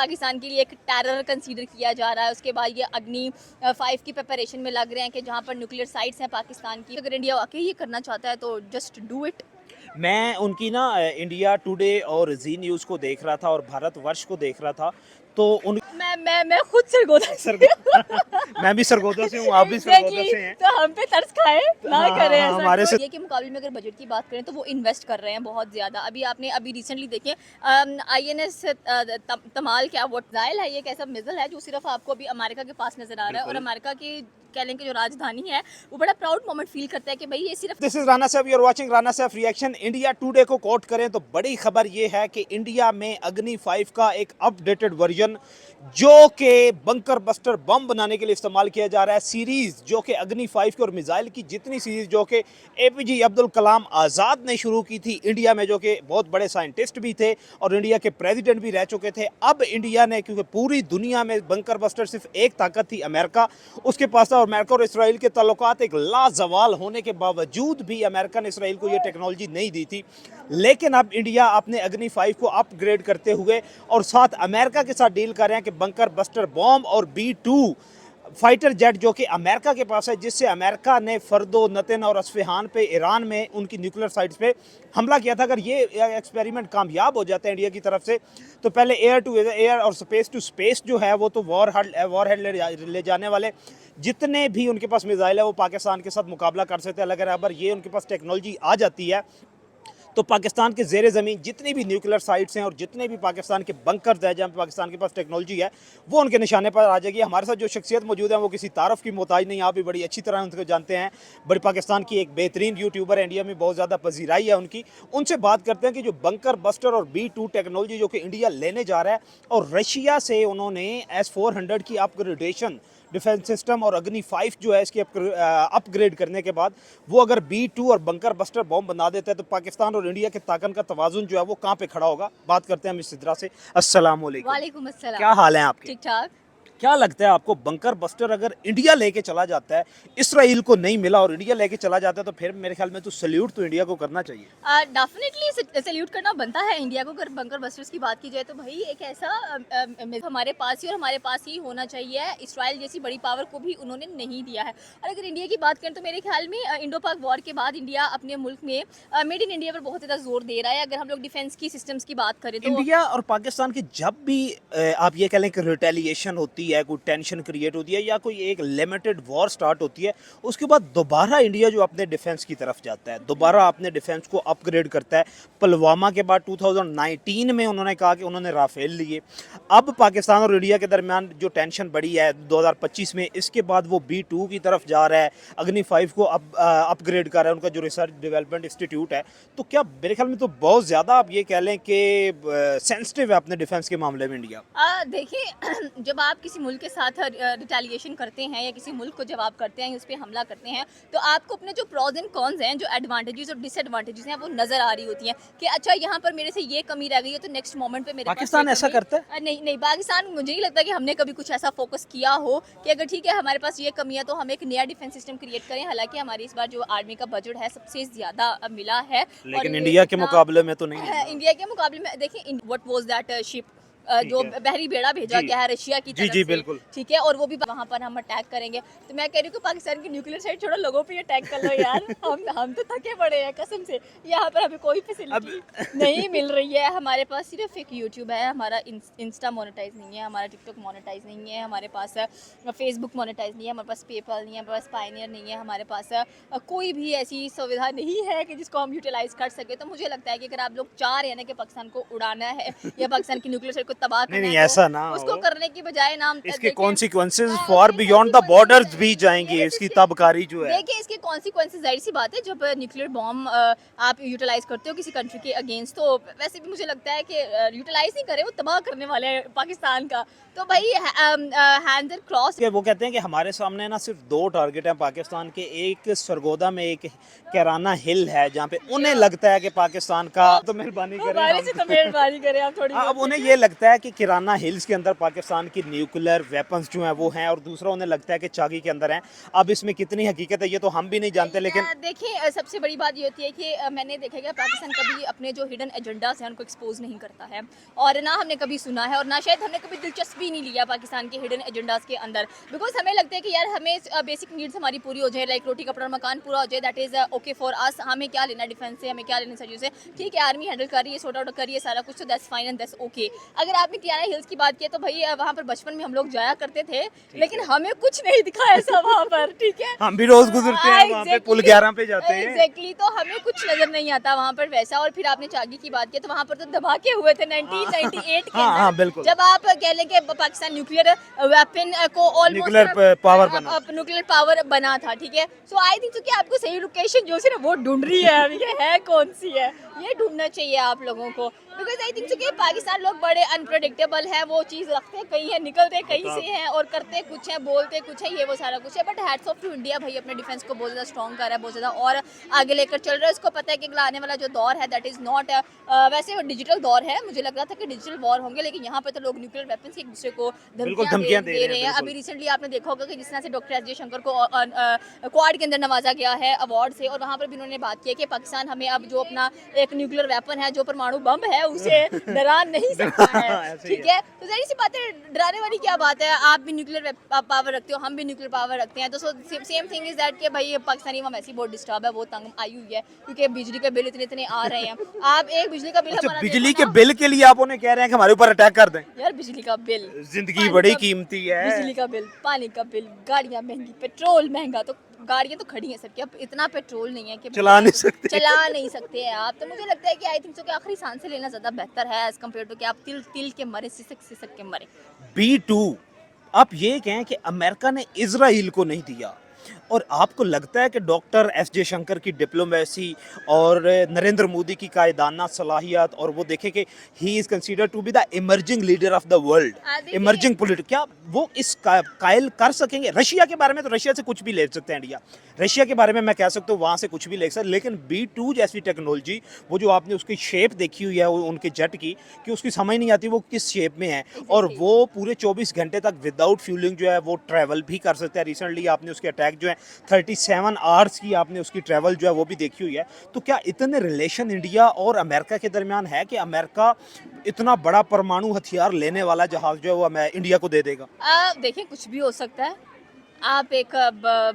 पाकिस्तान के लिए एक टेरर कंसीडर किया जा रहा है। उसके बाद ये अग्नि 5 की प्रिपरेशन में लग रहे हैं कि जहाँ पर न्यूक्लियर साइट्स हैं पाकिस्तान की। अगर इंडिया वाकई ये करना चाहता है तो जस्ट डू इट। मैं उनकी ना इंडिया टुडे और जी न्यूज़ को देख रहा था और भारतवर्ष को देख रहा था, तो उन मैं खुद सरगोदा सर मैं भी सरगोदा से हूँ, आप भी सरगोदा से हैं। तो हम पे तरस खाए ना हाँ, करें हाँ, ऐसा। हमारे से ये के मुकाबले में अगर बजट की बात करें तो वो इन्वेस्ट कर रहे हैं बहुत ज़्यादा। अभी रिसेंटली देखें INS तमाल क्या वो मिसाइल है, ये एक ऐसा मिसाइल है जो सिर्फ आपको अभी अमेरिका के पास नजर आ रहा है और अमेरिका की कह लें कि जो राजधानी है वो बड़ा प्राउड मोमेंट फील करता है कि भाई ये सिर्फ। This is Rana Saif, you are watching Rana Saif reaction. India Today को कोट करें तो बड़ी खबर ये है कि इंडिया में अग्नि 5 का एक अपडेटेड वर्जन जो कि बंकर बस्टर बम बनाने के लिए इस्तेमाल किया जा रहा है। सीरीज जो कि अग्नि 5 की और मिसाइल की जितनी सीरीज जो कि APJ अब्दुल कलाम आज़ाद ने शुरू की थी इंडिया में, जो कि बहुत बड़े साइंटिस्ट भी थे और इंडिया के प्रेसिडेंट भी रह चुके थे। अब इंडिया ने, क्योंकि पूरी दुनिया में बंकर बस्टर सिर्फ एक ताकत थी अमेरिका, उसके पास था, और अमेरिका और इसराइल के ताल्लुकात एक लाजवाल होने के बावजूद भी अमेरिका ने इसराइल को ये टेक्नोलॉजी नहीं दी थी। लेकिन अब इंडिया अपने अग्नि 5 को अपग्रेड करते हुए और साथ अमेरिका के साथ डील कर रहे हैं कि बंकर बस्टर बॉम्ब और B-2 फाइटर जेट जो कि अमेरिका के पास है, जिससे अमेरिका ने फर्दो नतन और अस्फहान पे, ईरान में उनकी न्यूक्लियर साइट्स पे हमला किया था। अगर ये एक्सपेरिमेंट कामयाब हो जाता है इंडिया की तरफ से, तो पहले एयर टू एयर और स्पेस टू स्पेस जो है वो तो वॉर हेड ले जाने वाले जितने भी उनके पास मिसाइल है वो पाकिस्तान के साथ मुकाबला कर सकते हैं। अगर ये उनके पास टेक्नोलॉजी आ जाती है तो पाकिस्तान के ज़ेर ज़मीन जितनी भी न्यूक्लियर साइट्स हैं और जितने भी पाकिस्तान के बंकर्स हैं जहाँ पे पाकिस्तान के पास टेक्नोलॉजी है वो उनके निशाने पर आ जाएगी। हमारे साथ जो शख्सियत मौजूद है वो किसी तारफ़ की मोहताज नहीं, आप भी बड़ी अच्छी तरह उनको जानते हैं। बड़ी पाकिस्तान की एक बेहतरीन यूट्यूबर है, इंडिया में बहुत ज़्यादा पजीराई है उनकी। उनसे बात करते हैं कि जो बंकर बस्टर और B-2 टेक्नोलॉजी जो कि इंडिया लेने जा रहा है और रशिया से उन्होंने S-400 की अपग्रेडेशन डिफेंस सिस्टम और अग्नि 5 जो है इसकी अपग्रेड करने के बाद वो अगर B-2 और बंकर बस्टर बॉम्ब बना देता है तो पाकिस्तान और इंडिया के ताकत का तवाजुन जो है वो कहाँ पे खड़ा होगा। बात करते हैं मिस सिद्रा से। अस्सलाम वालेकुम। वालेकुम अस्सलाम। क्या हाल है आपके? ठीक ठाक। क्या लगता है आपको, बंकर बस्टर अगर इंडिया लेके चला जाता है, इसराइल को नहीं मिला और इंडिया लेके चला जाता है, तो फिर मेरे ख्याल में तो सल्यूट तो इंडिया को करना चाहिए। डेफिनेटली सल्यूट करना बनता है इंडिया को। अगर बंकर बस्टर्स की बात की जाए तो भाई एक ऐसा हमारे पास ही और हमारे पास ही होना चाहिए। इसराइल जैसी बड़ी पावर को भी उन्होंने नहीं दिया है। और अगर इंडिया की बात करें तो मेरे ख्याल में इंडो पाक वॉर के बाद इंडिया अपने मुल्क में मेड इन इंडिया पर बहुत ज़्यादा जोर दे रहा है। अगर हम लोग डिफेंस की सिस्टम्स की बात करें तो इंडिया और पाकिस्तान की जब भी आप ये कह लें कि रिटेलिएशन होती है, कोई टेंशन क्रिएट होती है या कोई एक लिमिटेड वॉर स्टार्ट होती है, उसके बाद दोबारा इंडिया जो अपने डिफेंस की तरफ जाता है, दोबारा अपने डिफेंस को अपग्रेड करता है। पुलवामा के बाद 2019 में उन्होंने कहा कि उन्होंने राफेल लिए। अब पाकिस्तान और इंडिया के दरमियान जो टेंशन बढ़ी है 2025 में, इसके बाद वो B-2 की तरफ जा रहा है, अग्नि 5 को अपग्रेड कर रहा है, उनका जो रिसर्च डेवलपमेंट इंस्टीट्यूट है। तो क्या मेरे ख्याल में तो बहुत ज़्यादा आप ये कह लें कि सेंसिटिव है अपने डिफेंस के मामले में इंडिया। देखिए जब आप किसी मुल्क के साथ रिटेलिएशन करते हैं या किसी मुल्क को जब आप करते हैं उस पर हमला करते हैं तो आपको अपने जो प्रोज एंड कॉन्स हैं, जो एडवांटेजेस और डिसएडवांटेजेस हैं वो नजर आ रही होती हैं कि अच्छा यहाँ पर मेरे से ये कमी रह गई है तो नेक्स्ट मोमेंट पे मेरे पाकिस्तान ऐसा करता है? नहीं नहीं, पाकिस्तान मुझे नहीं लगता कि हमने कभी कुछ ऐसा फोकस किया हो कि अगर ठीक है हमारे पास ये कमी है तो हम एक नया डिफेंस सिस्टम क्रिएट करें। हालांकि हमारी इस बार जो आर्मी का बजट है सबसे ज्यादा मिला है, लेकिन इंडिया के मुकाबले में तो नहीं है। इंडिया के मुकाबले में देखिए व्हाट वाज दैट शिप जो बहरी बेड़ा भेजा गया है रशिया की तरफ जी से, बिल्कुल ठीक है, और वो भी वहाँ पर हम अटैक करेंगे। तो मैं कह रही हूँ कि पाकिस्तान की न्यूक्लियर साइड छोड़ो, लोगों पे अटैक कर लो यार। हम तो थके पड़े हैं कसम से। यहाँ पर हमें कोई फैसिलिटी नहीं मिल रही है। हमारे पास सिर्फ एक यूट्यूब है, हमारा इंस्टा मोनेटाइज नहीं है, हमारा टिकटॉक मोनेटाइज नहीं है, हमारे पास फेसबुक मोनेटाइज नहीं है, हमारे पास पेपल नहीं है, हमारे पास पायनियर नहीं है, हमारे पास कोई भी ऐसी सुविधा नहीं है कि जिसको हम यूटिलाइज कर सके। तो मुझे लगता है कि अगर आप लोग चाह रहे हैं ना कि पाकिस्तान को उड़ाना है या पाकिस्तान की न्यूक्लियर साइड को तबाह करना नहीं है, ऐसा ना उसको हो। करने की बजाय ना इसके consequences for beyond the borders भी जाएंगे, इसकी तबकारी जो है। देखिए इसके कॉन्सिक्वेंसेस जाहिर सी बात है जब न्यूक्लियर बॉम्ब आप यूटिलाइज करते हो किसी कंट्री के अगेंस्ट, तो वैसे भी मुझे लगता है कि यूटिलाइज नहीं करे, वो तबाह करने वाले हैं पाकिस्तान का। तो भाई हैंड्स आर क्रॉस। वो कहते हैं कि हमारे सामने ना सिर्फ 2 टारगेट हैं पाकिस्तान के, एक सरगोदा में, एक कैराना हिल है, जहाँ पे उन्हें लगता है कि पाकिस्तान का तो मेहरबानी करें तो मेहरबानी करें आप थोड़ी। अब उन्हें ये लगता लगता है कि किराना हिल्स के अंदर पाकिस्तान की न्यूक्लियर वेपन्स जो हैं वो हैं, और दूसरा उन्हें लगता है कि चागी के अंदर हैं। अब इसमें कितनी हकीकत है ये तो हम भी नहीं जानते, लेकिन देखिए सबसे बड़ी बात ये होती है कि मैंने देखा है कि पाकिस्तान कभी अपने जो हिडन एजेंडास हैं उनको एक्सपोज नहीं करता है, और ना हमने कभी सुना है और ना शायद हमने कभी दिलचस्पी नहीं लिया पाकिस्तान के हिडन एजेंडास के अंदर, बिकॉज हमें लगता है कि यार हमें बेसिक नीड्स हमारी पूरी हो जाए, लाइक रोटी कपड़ा और मकान पूरा हो जाए, that is okay for us. हमें क्या लेना डिफेंस से, हमें क्या लेना सर्जियों से, ठीक है आर्मी हैंडल कर रही है, सॉर्ट आउट कर रही है सारा कुछ, तो that's fine and that's okay. अगर आपने किराना हिल्स की बात की तो भाई वहाँ पर बचपन में हम लोग जाया करते थे, लेकिन हमें कुछ नहीं दिखा ऐसा वहाँ पर, ठीक है हम भी रोज गुजरते हैं वहाँ पे, पुल 11 पे जाते हैं। एग्जैक्टली, तो हमें कुछ नजर नहीं आता वहाँ पर वैसा। और फिर आपने चागी की बात की तो वहाँ पर तो धमाके हुए थे 1998 के हाँ, हाँ, अंदर, बिल्कुल। जब आप कह लें कि पाकिस्तान न्यूक्लियर वेपन को न्यूक्लियर पावर बना। न्यूक्लियर पावर बना था, ठीक है। सो आई थिंक कि आपको सही लोकेशन जो है ना वो ढूंढ रही है अभी, ये है कौन सी है, ये ढूंढना चाहिए आप लोगों को, बिकॉज आई थिंक कि पाकिस्तान लोग बड़े अनप्रडिक्टेबल हैं, वो चीज़ रखते कहीं है, निकलते कहीं से हैं और करते कुछ है, बोलते कुछ है, ये वो सारा कुछ है। But hats off to India, भाई अपने डिफेंस को बहुत ज़्यादा स्ट्रॉन्ग कर रहा है, बहुत ज़्यादा और आगे लेकर चल रहा है। इसको पता है कि अगला आने वाला जो दौर है दैट इज़ नॉट वैसे वो डिजिटल दौर है, मुझे लग रहा था कि डिजिटल वॉर होंगे, लेकिन यहाँ पे तो लोग न्यूक्लियर वेपन्स एक दूसरे को धमकियाँ दे रहे हैं। अभी रिसेंटली आपने देखा होगा कि जिस तरह से डॉक्टर एस जयशंकर को क्वाड के अंदर नवाजा गया है अवार्ड से, और वहाँ पर भी उन्होंने बात की है कि पाकिस्तान हमें अब जो अपना एक न्यूक्लियर वेपन है, जो परमाणु बम है, उसे डरा नहीं सकता है, ठीक है। तो जाहिर सी बात है, डराने वाली क्या बात है, आप भी न्यूक्लियर पावर रखते हो, हम भी न्यूक्लियर पावर रखते हैं, तो सेम थिंग इज दैट कि भाई पाकिस्तानी हम ऐसी बहुत डिस्टर्ब है, बहुत तंग आई हुई है, क्योंकि बिजली के बिल इतने आ रहे हैं। आप एक बिजली का बिल हमारा बिजली के बिल के लिए आप उन्हें कह रहे हैं कि हमारे ऊपर अटैक कर दें। यार बिजली का बिल, जिंदगी बड़ी कीमती है, बिजली का बिल, पानी का बिल, गाड़ियाँ महंगी, पेट्रोल महंगा, तो गाड़ियाँ तो खड़ी हैं सबकी, अब इतना पेट्रोल नहीं है कि चला नहीं सकते हैं आप। तो मुझे लगता है कि आई थिंक कि आखिरी सांसें लेना ज़्यादा बेहतर है एज कम्पेयर टू कि आप तिल तिल के मरे, सिसक सिसक के मरे। B2 आप ये कहें कि अमेरिका ने इजराइल को नहीं दिया, और आपको लगता है कि डॉक्टर एस जयशंकर की डिप्लोमेसी और नरेंद्र मोदी की कायदाना सलाहियत, और वो देखे कि he is considered to be the emerging leader of the world, emerging politics, क्या वो इस कायल कर सकेंगे? रशिया के बारे में तो रशिया से कुछ भी ले सकते हैं इंडिया, रशिया के बारे में मैं कह सकता हूँ वहाँ से कुछ भी ले सकते, लेकिन B2 जैसी टेक्नोलॉजी, वो जो आपने उसकी शेप देखी हुई है उनके जेट की, कि उसकी समझ नहीं आती वो किस शेप में है, और वो पूरे 24 घंटे तक विदाउट फ्यूलिंग जो है वो ट्रैवल भी कर सकते हैं। रिसेंटली आपने उसके अटैक जो है 37 आवर्स की आपने उसकी ट्रैवल जो है वो भी देखी हुई है। तो क्या इतने रिलेशन इंडिया और अमेरिका के दरमियान है कि अमेरिका इतना बड़ा परमाणु हथियार लेने वाला जहाज जो है वो इंडिया को दे देगा? देखिए कुछ भी हो सकता है। आप एक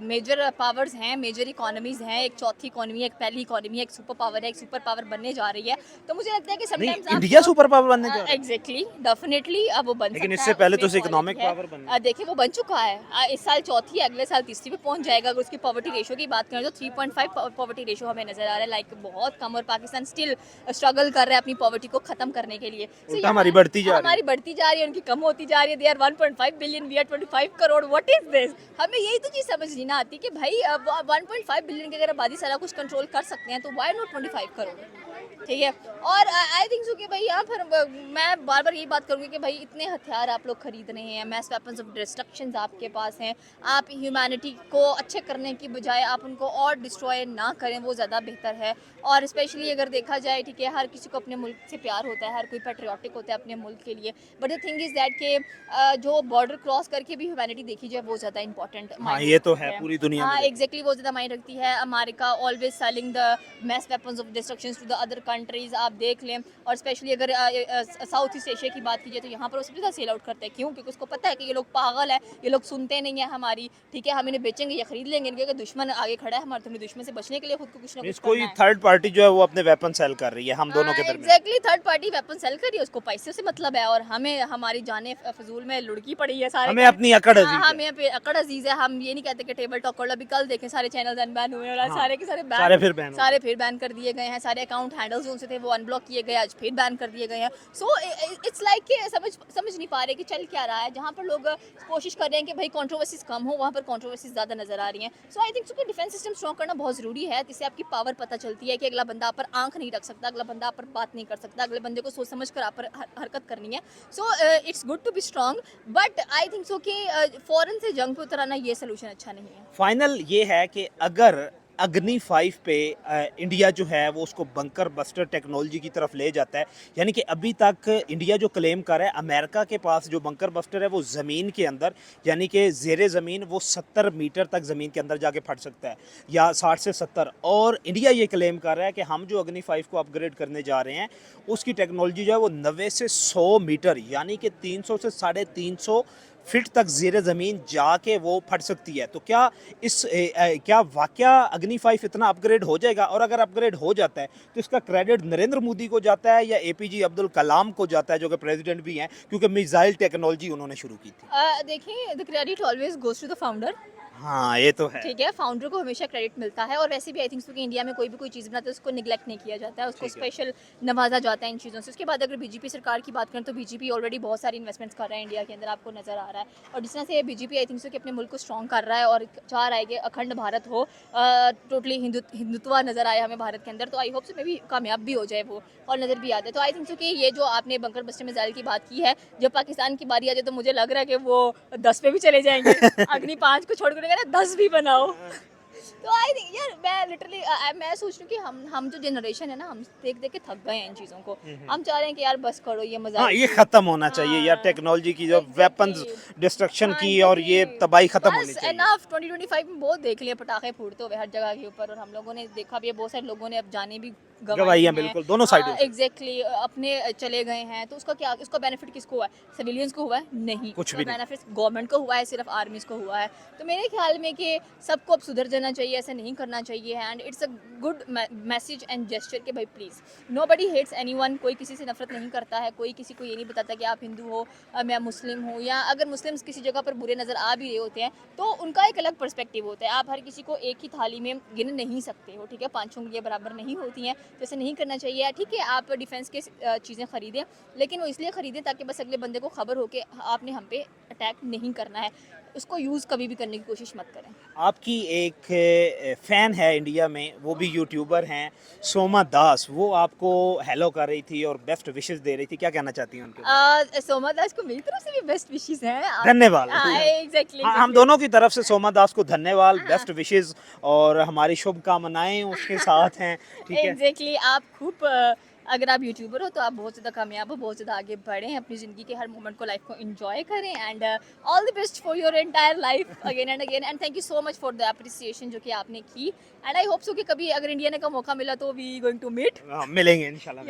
मेजर पावर्स हैं, मेजर इकोनॉमीज हैं, एक चौथी इकोनॉमी है, एक पहली इकोनॉमी है, एक सुपर पावर है, एक सुपर पावर बनने जा रही है। तो मुझे लगता है कि समटाइम्स इंडिया सुपर पावर बनने जा रहा है। एग्जैक्टली, डेफिनेटली अब वो बन सकता है, लेकिन इससे पहले तो उसमें इकोनॉमिक quality पावर है। बनना। देखिए वो बन चुका है, इस साल चौथी है, अगले साल तीसरी पे पहुंच जाएगा। अगर उसकी पॉवर्टी रेशो की बात करें तो 3.5 पॉवर्टी रेशो हमें नजर आ रहा है, लाइक बहुत कम, और पाकिस्तान स्टिल स्ट्रगल कर रहा है अपनी पॉवर्टी को खत्म करने के लिए। हमारी बढ़ती जा रही है, हमारी बढ़ती जा रही है, उनकी कम होती जा रही है। They are 1.5 billion, we are 25 crore, what is this? हमें यही तो चीज़ समझ नहीं ना आती कि भाई 1.5 बिलियन की अगर आबादी सारा कुछ कंट्रोल कर सकते हैं तो व्हाई नॉट 25 करोड़, ठीक है। और आई थिंक सो कि भाई यहाँ पर मैं बार बार यही बात करूँगी कि भाई इतने हथियार आप लोग खरीद रहे हैं, मैस वेपन्स ऑफ डिस्ट्रक्शन आपके पास हैं, आप ह्यूमैनिटी को अच्छे करने की बजाय आप उनको और डिस्ट्रॉय ना करें, वो ज़्यादा बेहतर है। और स्पेशली अगर देखा जाए, ठीक है, हर किसी को अपने मुल्क से प्यार होता है, हर कोई पेट्रियाटिक होता है अपने मुल्क के लिए, but the thing is that कि जो बॉर्डर क्रॉस करके भी ह्यूमैनिटी देखी जाए वो ज़्यादा इंपॉर्टेंट। हाँ ये तो है पूरी दुनिया हाँ में। एग्जैक्टली, वो ज़्यादा मायने रखती है। America always selling the mass weapons of destruction to the other countries, आप देख लें। और स्पेशली अगर साउथ ईस्ट एशिया की बात की जाए तो यहाँ पर वो सबसे ज़्यादा सेल आउट करते हैं। क्यों? क्योंकि उसको पता है कि ये लोग पागल है, ये लोग सुनते नहीं है हमारी, ठीक है, हम इन्हें बेचेंगे या खरीद लेंगे, इनके दुश्मन आगे खड़ा है हमारे, तो दुश्मन से बचने के लिए खुद को कुछ ना कुछ कोई करना है। थर्ड पार्टी जो है वो अपने वेपन सेल कर रही है हम दोनों के दरमियान। Exactly, third party weapon sale कर रही है, उसको पैसे से मतलब है, और हमें हमारी जानें फजूल में लुढ़की पड़ी है सारे, हमें अपनी अकड़ अजीज है। हमें अकड़ अजीज है। हम ये नहीं कहते कि टेबल टॉक कर लो, अभी कल देखें सारे चैनल्स अनबैन हुए और सारे के सारे फिर बैन कर दिए गए हैं, सारे अकाउंट हैंडल्स उनसे थे वो अनब्लॉक किए गए, आज फिर बैन कर दिए गए हैं। सो इट्स लाइक कि समझ नहीं पा रहे कि चल क्या रहा है। जहाँ पर लोग कोशिश कर रहे हैं कि भाई कंट्रोवर्सीज कम हो, वहाँ पर कंट्रोवर्सीज ज़्यादा नजर आ रही हैं। सो आई थिंक कि डिफेंस सिस्टम स्ट्रॉन्ग करना बहुत ज़रूरी है, जिससे आपकी पावर पता चलती है कि अगला बंदा आप पर आंख नहीं रख सकता, अगला बंदा आप पर बात नहीं कर सकता, अगले बंदे को सोच समझ कर आप पर हरकत करनी है। So it's good to be strong, but I think so कि फौरन से जंग पे उतर आना ये सोल्यूशन अच्छा नहीं है। फाइनल ये है कि अगर अग्नि 5 पे इंडिया जो है वो उसको बंकर बस्टर टेक्नोलॉजी की तरफ ले जाता है, यानी कि अभी तक इंडिया जो क्लेम कर रहा है अमेरिका के पास जो बंकर बस्टर है वो ज़मीन के अंदर, यानी कि ज़ेरे ज़मीन वो 70 मीटर तक ज़मीन के अंदर जाके फट सकता है, या 60 से 70। और इंडिया ये क्लेम कर रहा है कि हम जो अग्नि 5 को अपग्रेड करने जा रहे हैं उसकी टेक्नोलॉजी जो है वो 90 से 100 मीटर, यानी कि 300 से 350 फीट तक ज़ेरे ज़मीन जाके वो फट सकती है। तो क्या क्या वाकया अग्नि 5 इतना अपग्रेड हो जाएगा? और अगर अपग्रेड हो जाता है तो इसका क्रेडिट नरेंद्र मोदी को जाता है या एपीजे अब्दुल कलाम को जाता है, जो कि प्रेसिडेंट भी हैं, क्योंकि मिसाइल टेक्नोलॉजी उन्होंने शुरू की थी? देखिए, the credit always goes to the founder. हाँ, ये तो है। ठीक है, फाउंडर को हमेशा क्रेडिट मिलता है, और वैसे भी आई थिंक सो कि इंडिया में कोई भी कोई चीज़ बनाते है उसको निगलेक्ट नहीं किया जाता है, उसको ठीक है। स्पेशल नवाजा जाता है इन चीज़ों से। उसके बाद अगर बीजेपी सरकार की बात करें तो बीजेपी ऑलरेडी बहुत सारी इन्वेस्टमेंट्स कर रहा है इंडिया के अंदर, आपको नज़र आ रहा है। और जिस तरह से बीजेपी आई थिंक सो कि अपने मुल्क को स्ट्रॉन्ग कर रहा है और चाह रहा है कि अखंड भारत हो, टोटली हिंदुत्व नज़र आए हमें भारत के अंदर, तो आई होप से मे भी कामयाब भी हो जाए वो और नज़र भी आता है। तो आई थिंक सो कि ये जो आपने बंकर बस्टर मिसाइल की बात की है, जब पाकिस्तान की बारी आ जाए तो मुझे लग रहा है कि वो 10 पे भी चले जाएंगे। अग्नि 5 को छोड़ कर 10 भी बनाओ। तो आई थिंक यार, मैं लिटरली मैं सोच रही हूँ कि हम जो जनरेशन है ना, हम देख देख के थक गए हैं इन चीज़ों को। हम चाह रहे हैं कि यार बस करो ये मजा। हाँ, ये खत्म होना चाहिए यार, हाँ, टेक्नोलॉजी की जो वेपन्स exactly। डिस्ट्रक्शन हाँ, की और ये exactly। तबाही खत्म होनी बस चाहिए। एनफ 2025 में बहुत देख लिया पटाखे फूटते हुए हर जगह के ऊपर, और हम लोगों ने देखा भी है, बहुत सारे लोगों ने अब जाने भी गंवाई गवाहियाँ हैं। बिल्कुल दोनों साइडों से। एग्जैक्टली, अपने चले गए हैं, तो उसका क्या, इसका बेनिफिट किसको हुआ है? सिविलियंस को हुआ है? नहीं, कुछ भी नहीं। बेनिफिट गवर्नमेंट को हुआ है, सिर्फ आर्मीज को हुआ है। तो मेरे ख्याल में कि सबको अब सुधर जाना चाहिए, ऐसा नहीं करना चाहिए। And it's a good message and gesture कि भाई प्लीज़, नोबडी हेट्स एनीवन, कोई किसी से नफरत नहीं करता है, कोई किसी को ये नहीं बताता कि आप हिंदू हो, मैं मुस्लिम हूँ, या अगर मुस्लिम्स किसी जगह पर बुरे नज़र आ भी रहे होते हैं तो उनका एक अलग पर्सपेक्टिव होता है। आप हर किसी को एक ही थाली में गिन नहीं सकते हो, ठीक है? 5 उंगलियां बराबर नहीं होती हैं, तो ऐसे नहीं करना चाहिए। ठीक है, आप डिफेंस के चीज़ें खरीदें, लेकिन वो इसलिए खरीदें ताकि बस अगले बंदे को खबर हो कि आपने हम पे अटैक नहीं करना है। उसको यूज़ कभी भी करने की कोशिश मत करें। आपकी एक फ़ैन है इंडिया में, वो भी यूट्यूबर हैं, सोमा दास, वो आपको हेलो कर रही थी और बेस्ट विशेस दे रही थी, क्या कहना चाहती हैं उनके बारे सोमा दास को मेरी तरफ से भी बेस्ट विशेस हैं। में? धन्यवाद। एग्जैक्टली, हाँ, हम दोनों की तरफ से सोमा दास को धन्यवाद, हाँ। बेस्ट विशेस और हमारी शुभकामनाएं उसके साथ हैं, ठीक है? एग्जैक्टली, आप खूब अगर आप यूट्यूबर हो तो आप बहुत ज़्यादा कामयाब हो, बहुत ज़्यादा आगे बढ़ें, अपनी ज़िंदगी के हर मोमेंट को, लाइफ को एंजॉय करें। And all the best for your entire life again and again. And thank you so much for the appreciation जो कि आपने की। एंड आई होप सो कि कभी अगर इंडिया ने का मौका मिला तो वी गोइंग टू मीट। हाँ, मिलेंगे इंशाल्लाह।